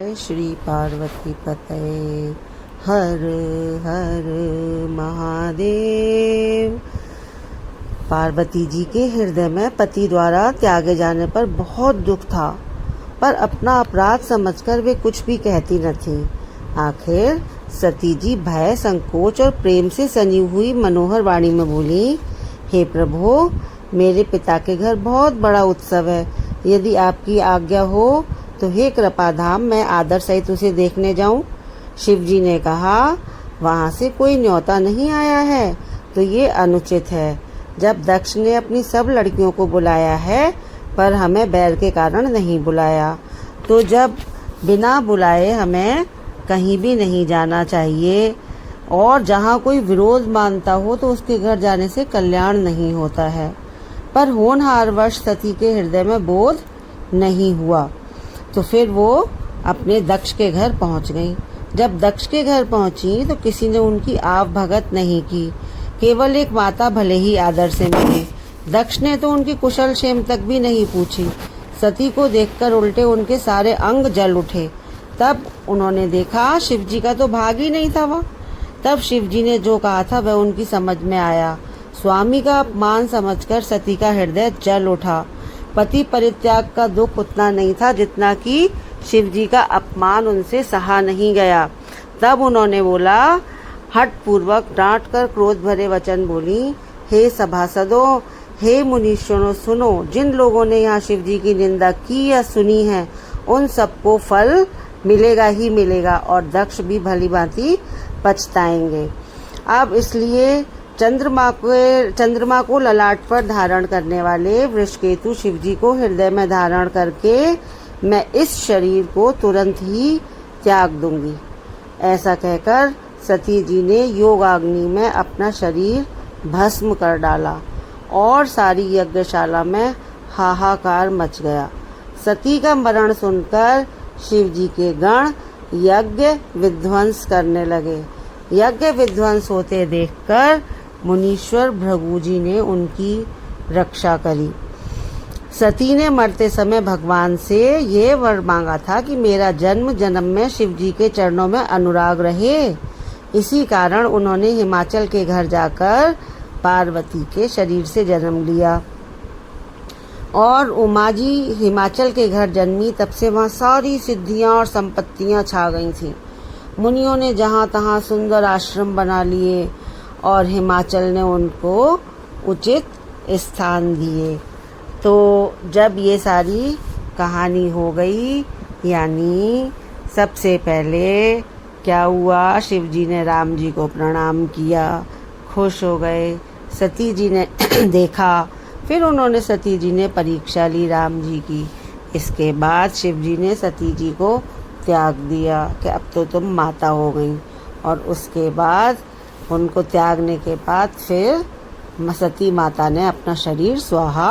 जय श्री पार्वती पतये हर हर महादेव। पार्वती जी के हृदय में पति द्वारा त्यागे जाने पर बहुत दुख था, पर अपना अपराध समझकर वे कुछ भी कहती न थी। आखिर सती जी भय, संकोच और प्रेम से सनी हुई मनोहर वाणी में बोली, हे प्रभु, मेरे पिता के घर बहुत बड़ा उत्सव है। यदि आपकी आज्ञा हो तो हे कृपाधाम, मैं आदर सहित उसे देखने जाऊं। शिव जी ने कहा, वहां से कोई न्योता नहीं आया है तो ये अनुचित है। जब दक्ष ने अपनी सब लड़कियों को बुलाया है पर हमें बैर के कारण नहीं बुलाया, तो जब बिना बुलाए हमें कहीं भी नहीं जाना चाहिए, और जहाँ कोई विरोध मानता हो तो उसके घर जाने से कल्याण नहीं होता है। पर होनहारवश सती के हृदय में बोध नहीं हुआ, तो फिर वो अपने दक्ष के घर पहुंच गई। जब दक्ष के घर पहुंची तो किसी ने उनकी आव भगत नहीं की, केवल एक माता भले ही आदर से मिली। दक्ष ने तो उनकी कुशल क्षेम तक भी नहीं पूछी। सती को देखकर उल्टे उनके सारे अंग जल उठे। तब उन्होंने देखा शिव जी का तो भाग ही नहीं था वह। तब शिव जी ने जो कहा था वह उनकी समझ में आया। स्वामी का अपमान समझकर सती का हृदय जल उठा। पति परित्याग का दुख उतना नहीं था जितना कि शिव जी का अपमान उनसे सहा नहीं गया। तब उन्होंने बोला, हठ पूर्वक डांट कर क्रोध भरे वचन बोली, हे सभासदों, हे मुनीश्वरों, सुनो, जिन लोगों ने यहाँ शिव जी की निंदा की या सुनी है उन सबको फल मिलेगा ही मिलेगा, और दक्ष भी भली भांति पछताएंगे। अब इसलिए चंद्रमा को ललाट पर धारण करने वाले वृषकेतु शिव जी को हृदय में धारण करके मैं इस शरीर को तुरंत ही त्याग दूंगी। ऐसा कहकर सती जी ने योगाग्नि में अपना शरीर भस्म कर डाला और सारी यज्ञशाला में हाहाकार मच गया। सती का मरण सुनकर शिव जी के गण यज्ञ विध्वंस करने लगे। यज्ञ विध्वंस होते देखकर मुनीश्वर भृगु जी ने उनकी रक्षा करी। सती ने मरते समय भगवान से ये वर मांगा था कि मेरा जन्म जन्म में शिव जी के चरणों में अनुराग रहे। इसी कारण उन्होंने हिमाचल के घर जाकर पार्वती के शरीर से जन्म लिया, और उमा जी हिमाचल के घर जन्मी। तब से वहाँ सारी सिद्धियां और संपत्तियां छा गई थीं। मुनियों ने जहाँ तहाँ सुंदर आश्रम बना लिए और हिमाचल ने उनको उचित स्थान दिए। तो जब ये सारी कहानी हो गई, यानी सबसे पहले क्या हुआ, शिव जी ने राम जी को प्रणाम किया, खुश हो गए। सती जी ने देखा, फिर उन्होंने सती जी ने परीक्षा ली राम जी की। इसके बाद शिव जी ने सती जी को त्याग दिया कि अब तो तुम माता हो गई, और उसके बाद उनको त्यागने के बाद फिर सती माता ने अपना शरीर स्वाहा